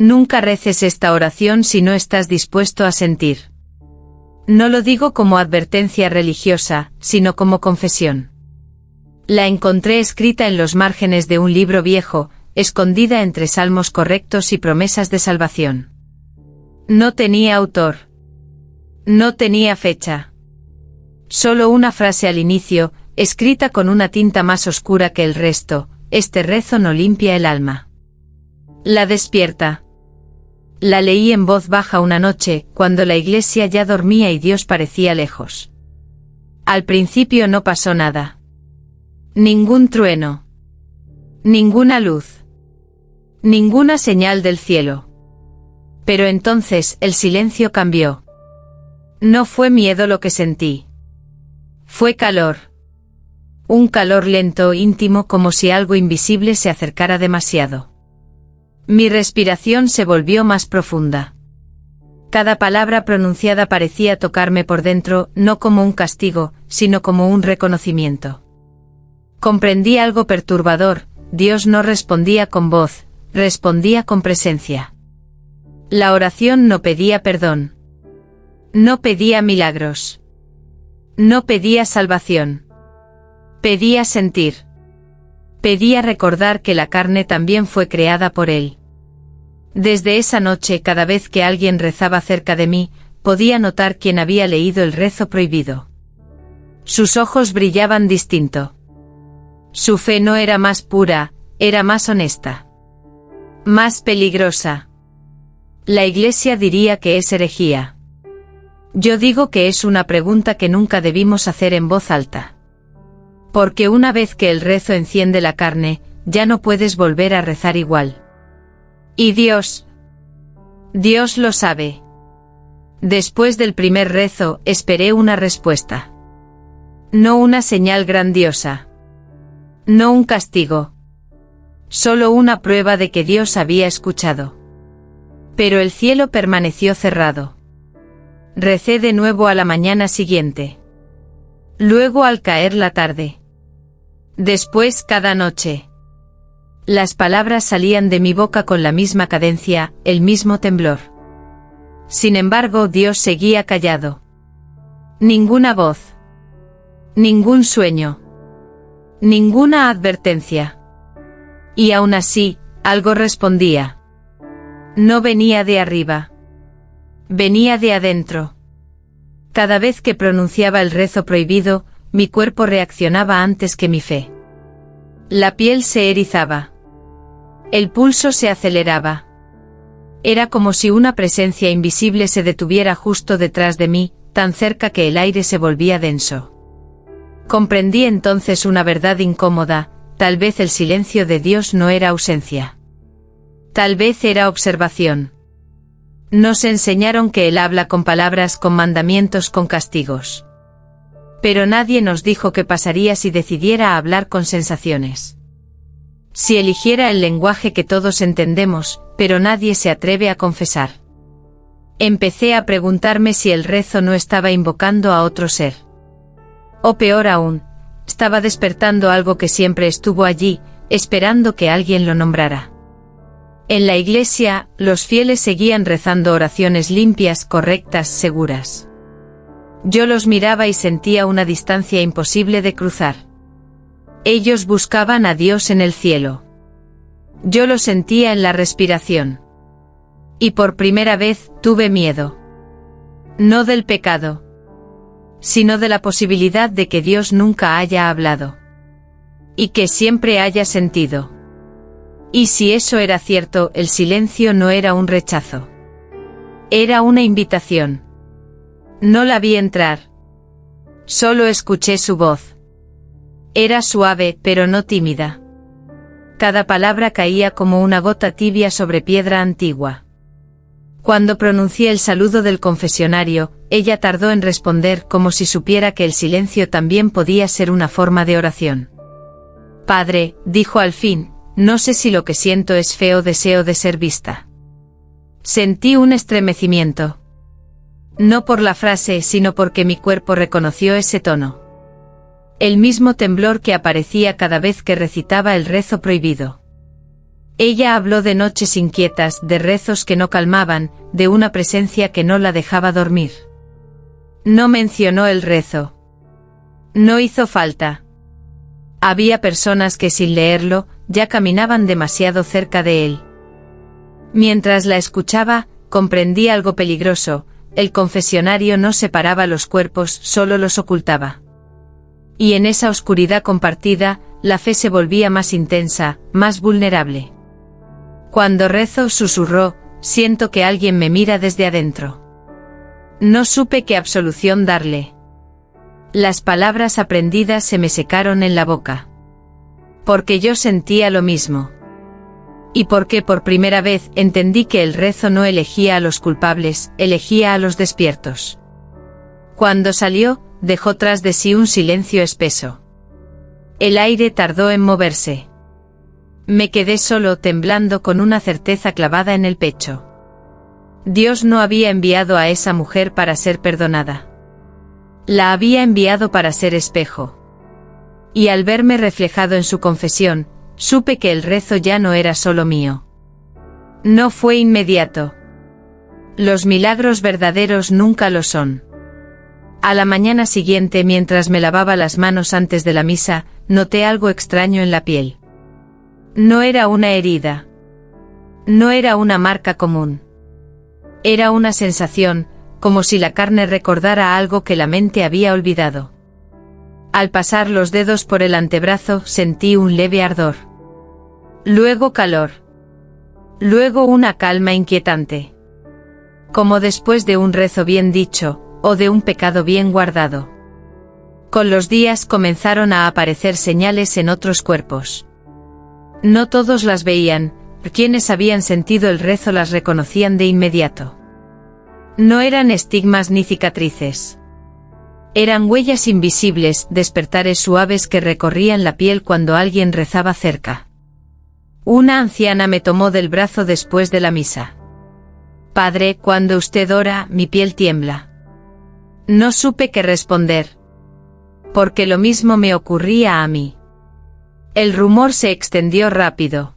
Nunca reces esta oración si no estás dispuesto a sentir. No lo digo como advertencia religiosa, sino como confesión. La encontré escrita en los márgenes de un libro viejo, escondida entre salmos correctos y promesas de salvación. No tenía autor. No tenía fecha. Solo una frase al inicio, escrita con una tinta más oscura que el resto: este rezo no limpia el alma. La despierta. La leí en voz baja una noche, cuando la iglesia ya dormía y Dios parecía lejos. Al principio no pasó nada. Ningún trueno. Ninguna luz. Ninguna señal del cielo. Pero entonces el silencio cambió. No fue miedo lo que sentí. Fue calor. Un calor lento, íntimo, como si algo invisible se acercara demasiado. Mi respiración se volvió más profunda. Cada palabra pronunciada parecía tocarme por dentro, no como un castigo, sino como un reconocimiento. Comprendí algo perturbador: Dios no respondía con voz, respondía con presencia. La oración no pedía perdón. No pedía milagros. No pedía salvación. Pedía sentir. Pedía recordar que la carne también fue creada por Él. Desde esa noche, cada vez que alguien rezaba cerca de mí, podía notar quién había leído el rezo prohibido. Sus ojos brillaban distinto. Su fe no era más pura, era más honesta. Más peligrosa. La Iglesia diría que es herejía. Yo digo que es una pregunta que nunca debimos hacer en voz alta. Porque una vez que el rezo enciende la carne, ya no puedes volver a rezar igual. Y Dios lo sabe. Después del primer rezo, esperé una respuesta. No una señal grandiosa. No un castigo. Solo una prueba de que Dios había escuchado. Pero el cielo permaneció cerrado. Recé de nuevo a la mañana siguiente. Luego al caer la tarde. Después cada noche. Las palabras salían de mi boca con la misma cadencia, el mismo temblor. Sin embargo, Dios seguía callado. Ninguna voz. Ningún sueño. Ninguna advertencia. Y aún así, algo respondía. No venía de arriba. Venía de adentro. Cada vez que pronunciaba el rezo prohibido, mi cuerpo reaccionaba antes que mi fe. La piel se erizaba. El pulso se aceleraba. Era como si una presencia invisible se detuviera justo detrás de mí, tan cerca que el aire se volvía denso. Comprendí entonces una verdad incómoda: tal vez el silencio de Dios no era ausencia. Tal vez era observación. Nos enseñaron que Él habla con palabras, con mandamientos, con castigos. Pero nadie nos dijo qué pasaría si decidiera hablar con sensaciones. Si eligiera el lenguaje que todos entendemos, pero nadie se atreve a confesar. Empecé a preguntarme si el rezo no estaba invocando a otro ser. O peor aún, estaba despertando algo que siempre estuvo allí, esperando que alguien lo nombrara. En la iglesia, los fieles seguían rezando oraciones limpias, correctas, seguras. Yo los miraba y sentía una distancia imposible de cruzar. Ellos buscaban a Dios en el cielo. Yo lo sentía en la respiración. Y por primera vez, tuve miedo. No del pecado, sino de la posibilidad de que Dios nunca haya hablado. Y que siempre haya sentido. Y si eso era cierto, el silencio no era un rechazo. Era una invitación. No la vi entrar. Solo escuché su voz. Era suave, pero no tímida. Cada palabra caía como una gota tibia sobre piedra antigua. Cuando pronuncié el saludo del confesionario, ella tardó en responder, como si supiera que el silencio también podía ser una forma de oración. Padre, dijo al fin, no sé si lo que siento es fe o deseo de ser vista. Sentí un estremecimiento. No por la frase, sino porque mi cuerpo reconoció ese tono. El mismo temblor que aparecía cada vez que recitaba el rezo prohibido. Ella habló de noches inquietas, de rezos que no calmaban, de una presencia que no la dejaba dormir. No mencionó el rezo. No hizo falta. Había personas que sin leerlo, ya caminaban demasiado cerca de él. Mientras la escuchaba, comprendí algo peligroso: el confesionario no separaba los cuerpos, solo los ocultaba. Y en esa oscuridad compartida, la fe se volvía más intensa, más vulnerable. Cuando rezo, susurró, siento que alguien me mira desde adentro. No supe qué absolución darle. Las palabras aprendidas se me secaron en la boca. Porque yo sentía lo mismo. Y porque por primera vez entendí que el rezo no elegía a los culpables, elegía a los despiertos. Cuando salió, dejó tras de sí un silencio espeso. El aire tardó en moverse. Me quedé solo, temblando, con una certeza clavada en el pecho. Dios no había enviado a esa mujer para ser perdonada. La había enviado para ser espejo. Y al verme reflejado en su confesión, supe que el rezo ya no era solo mío. No fue inmediato. Los milagros verdaderos nunca lo son. A la mañana siguiente, mientras me lavaba las manos antes de la misa, noté algo extraño en la piel. No era una herida. No era una marca común. Era una sensación, como si la carne recordara algo que la mente había olvidado. Al pasar los dedos por el antebrazo, sentí un leve ardor. Luego calor. Luego una calma inquietante. Como después de un rezo bien dicho, o de un pecado bien guardado. Con los días comenzaron a aparecer señales en otros cuerpos. No todos las veían, quienes habían sentido el rezo las reconocían de inmediato. No eran estigmas ni cicatrices. Eran huellas invisibles, despertares suaves que recorrían la piel cuando alguien rezaba cerca. Una anciana me tomó del brazo después de la misa. Padre, cuando usted ora, mi piel tiembla. No supe qué responder. Porque lo mismo me ocurría a mí. El rumor se extendió rápido.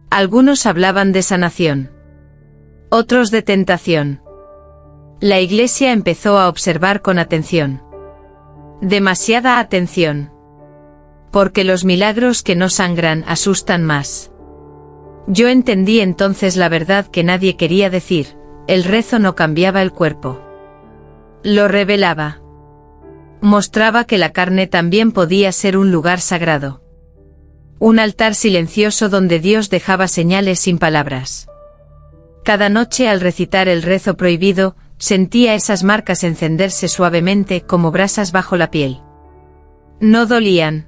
Algunos hablaban de sanación. Otros de tentación. La iglesia empezó a observar con atención. Demasiada atención. Porque los milagros que no sangran asustan más. Yo entendí entonces la verdad que nadie quería decir: el rezo no cambiaba el cuerpo. Lo revelaba. Mostraba que la carne también podía ser un lugar sagrado. Un altar silencioso donde Dios dejaba señales sin palabras. Cada noche al recitar el rezo prohibido, sentía esas marcas encenderse suavemente como brasas bajo la piel. No dolían.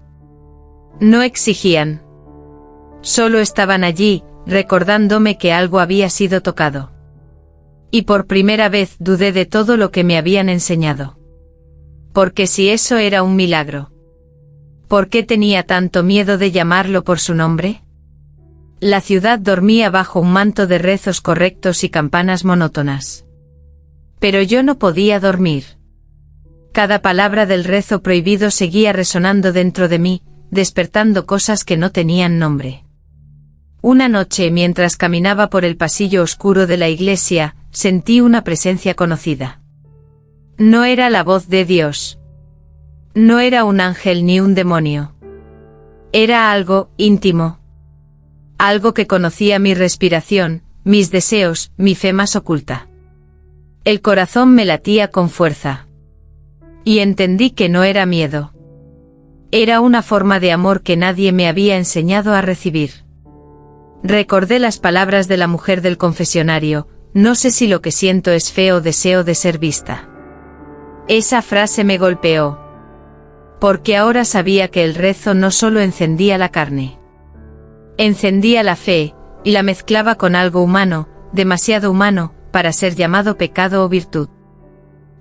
No exigían. Solo estaban allí, recordándome que algo había sido tocado. Y por primera vez dudé de todo lo que me habían enseñado. Porque si eso era un milagro, ¿por qué tenía tanto miedo de llamarlo por su nombre? La ciudad dormía bajo un manto de rezos correctos y campanas monótonas. Pero yo no podía dormir. Cada palabra del rezo prohibido seguía resonando dentro de mí, despertando cosas que no tenían nombre. Una noche, mientras caminaba por el pasillo oscuro de la iglesia, sentí una presencia conocida. No era la voz de Dios. No era un ángel ni un demonio. Era algo íntimo. Algo que conocía mi respiración, mis deseos, mi fe más oculta. El corazón me latía con fuerza. Y entendí que no era miedo. Era una forma de amor que nadie me había enseñado a recibir. Recordé las palabras de la mujer del confesionario: no sé si lo que siento es fe o deseo de ser vista. Esa frase me golpeó. Porque ahora sabía que el rezo no solo encendía la carne. Encendía la fe, y la mezclaba con algo humano, demasiado humano, para ser llamado pecado o virtud.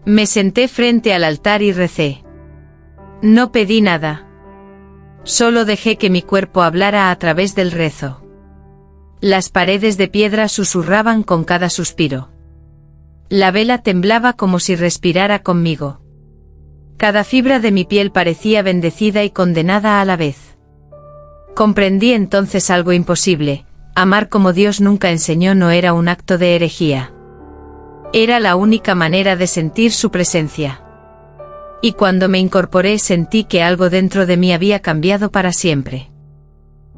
Me senté frente al altar y recé. No pedí nada. Solo dejé que mi cuerpo hablara a través del rezo. Las paredes de piedra susurraban con cada suspiro. La vela temblaba como si respirara conmigo. Cada fibra de mi piel parecía bendecida y condenada a la vez. Comprendí entonces algo imposible: amar como Dios nunca enseñó no era un acto de herejía. Era la única manera de sentir su presencia. Y cuando me incorporé sentí que algo dentro de mí había cambiado para siempre.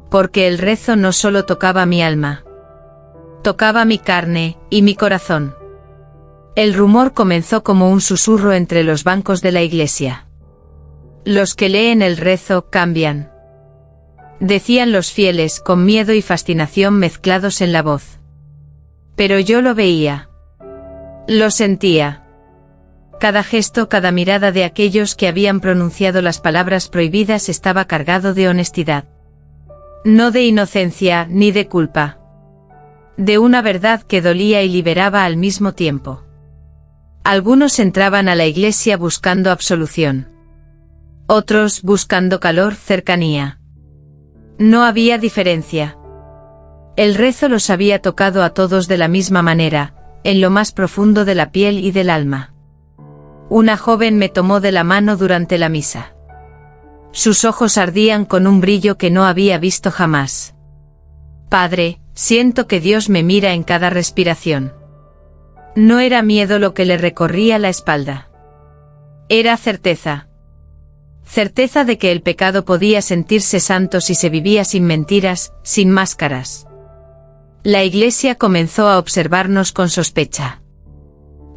Porque el rezo no solo tocaba mi alma. Tocaba mi carne y mi corazón. El rumor comenzó como un susurro entre los bancos de la iglesia. Los que leen el rezo cambian. Decían los fieles con miedo y fascinación mezclados en la voz. Pero yo lo veía. Lo sentía. Cada gesto, cada mirada de aquellos que habían pronunciado las palabras prohibidas estaba cargado de honestidad. No de inocencia ni de culpa. De una verdad que dolía y liberaba al mismo tiempo. Algunos entraban a la iglesia buscando absolución. Otros buscando calor, cercanía. No había diferencia. El rezo los había tocado a todos de la misma manera, en lo más profundo de la piel y del alma. Una joven me tomó de la mano durante la misa. Sus ojos ardían con un brillo que no había visto jamás. Padre, siento que Dios me mira en cada respiración. No era miedo lo que le recorría la espalda. Era certeza. Certeza de que el pecado podía sentirse santo si se vivía sin mentiras, sin máscaras. La iglesia comenzó a observarnos con sospecha.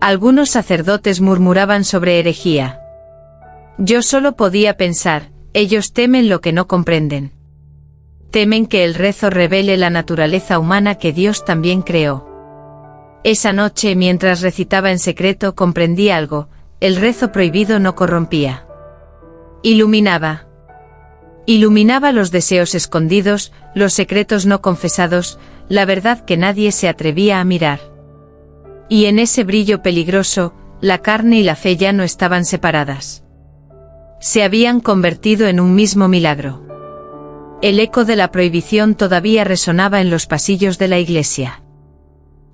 Algunos sacerdotes murmuraban sobre herejía. Yo solo podía pensar, ellos temen lo que no comprenden. Temen que el rezo revele la naturaleza humana que Dios también creó. Esa noche, mientras recitaba en secreto, comprendí algo: el rezo prohibido no corrompía. Iluminaba. Iluminaba los deseos escondidos, los secretos no confesados, la verdad que nadie se atrevía a mirar. Y en ese brillo peligroso, la carne y la fe ya no estaban separadas. Se habían convertido en un mismo milagro. El eco de la prohibición todavía resonaba en los pasillos de la iglesia.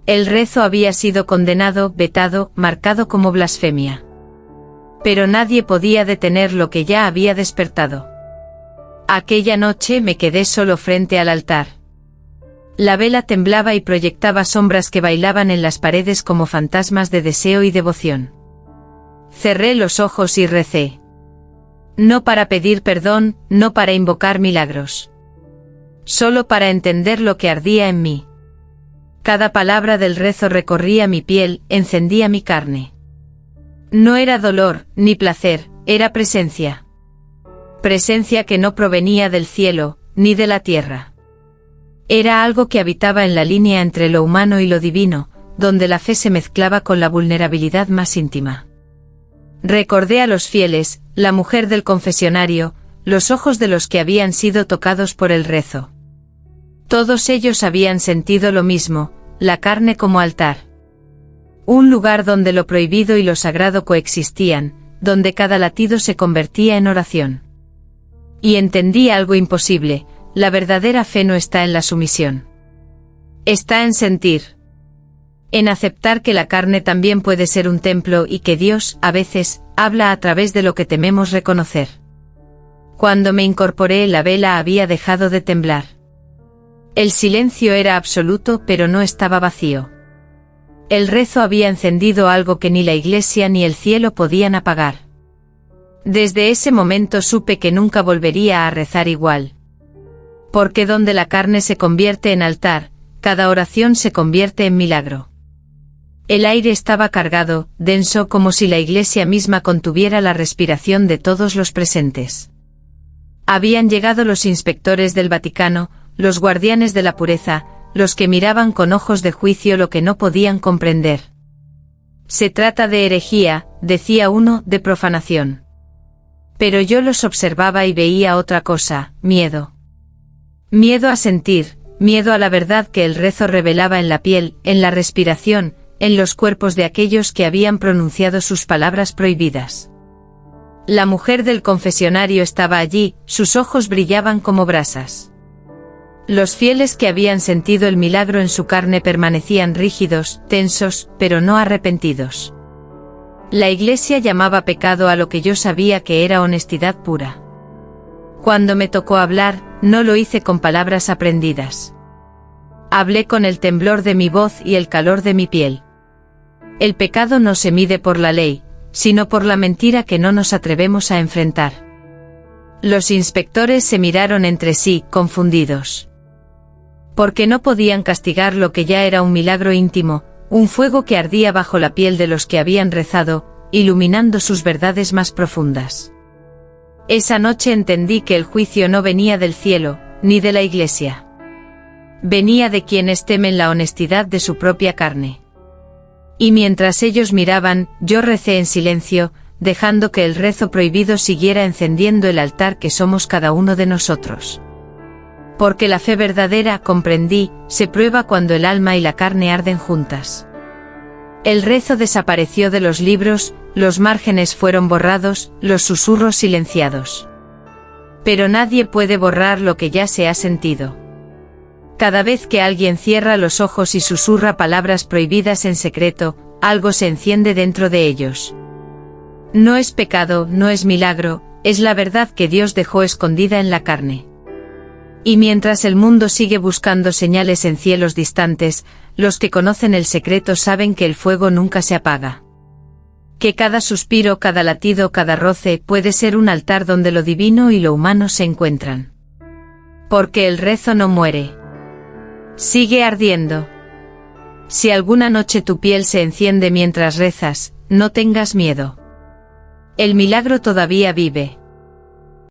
El rezo había sido condenado, vetado, marcado como blasfemia. Pero nadie podía detener lo que ya había despertado. Aquella noche me quedé solo frente al altar. La vela temblaba y proyectaba sombras que bailaban en las paredes como fantasmas de deseo y devoción. Cerré los ojos y recé. No para pedir perdón, no para invocar milagros. Solo para entender lo que ardía en mí. Cada palabra del rezo recorría mi piel, encendía mi carne. No era dolor, ni placer, era presencia. Presencia que no provenía del cielo, ni de la tierra. Era algo que habitaba en la línea entre lo humano y lo divino, donde la fe se mezclaba con la vulnerabilidad más íntima. Recordé a los fieles, la mujer del confesionario, los ojos de los que habían sido tocados por el rezo. Todos ellos habían sentido lo mismo, la carne como altar. Un lugar donde lo prohibido y lo sagrado coexistían, donde cada latido se convertía en oración. Y entendí algo imposible: la verdadera fe no está en la sumisión. Está en sentir. En aceptar que la carne también puede ser un templo y que Dios, a veces, habla a través de lo que tememos reconocer. Cuando me incorporé, la vela había dejado de temblar. El silencio era absoluto, pero no estaba vacío. El rezo había encendido algo que ni la iglesia ni el cielo podían apagar. Desde ese momento supe que nunca volvería a rezar igual. Porque donde la carne se convierte en altar, cada oración se convierte en milagro. El aire estaba cargado, denso, como si la iglesia misma contuviera la respiración de todos los presentes. Habían llegado los inspectores del Vaticano, los guardianes de la pureza, los que miraban con ojos de juicio lo que no podían comprender. Se trata de herejía, decía uno, de profanación. Pero yo los observaba y veía otra cosa: miedo. Miedo a sentir, miedo a la verdad que el rezo revelaba en la piel, en la respiración, en los cuerpos de aquellos que habían pronunciado sus palabras prohibidas. La mujer del confesionario estaba allí, sus ojos brillaban como brasas. Los fieles que habían sentido el milagro en su carne permanecían rígidos, tensos, pero no arrepentidos. La iglesia llamaba pecado a lo que yo sabía que era honestidad pura. Cuando me tocó hablar, no lo hice con palabras aprendidas. Hablé con el temblor de mi voz y el calor de mi piel. El pecado no se mide por la ley, sino por la mentira que no nos atrevemos a enfrentar. Los inspectores se miraron entre sí, confundidos. Porque no podían castigar lo que ya era un milagro íntimo, un fuego que ardía bajo la piel de los que habían rezado, iluminando sus verdades más profundas. Esa noche entendí que el juicio no venía del cielo, ni de la iglesia. Venía de quienes temen la honestidad de su propia carne. Y mientras ellos miraban, yo recé en silencio, dejando que el rezo prohibido siguiera encendiendo el altar que somos cada uno de nosotros. Porque la fe verdadera, comprendí, se prueba cuando el alma y la carne arden juntas. El rezo desapareció de los libros, los márgenes fueron borrados, los susurros silenciados. Pero nadie puede borrar lo que ya se ha sentido. Cada vez que alguien cierra los ojos y susurra palabras prohibidas en secreto, algo se enciende dentro de ellos. No es pecado, no es milagro, es la verdad que Dios dejó escondida en la carne. Y mientras el mundo sigue buscando señales en cielos distantes, los que conocen el secreto saben que el fuego nunca se apaga. Que cada suspiro, cada latido, cada roce puede ser un altar donde lo divino y lo humano se encuentran. Porque el rezo no muere. Sigue ardiendo. Si alguna noche tu piel se enciende mientras rezas, no tengas miedo. El milagro todavía vive.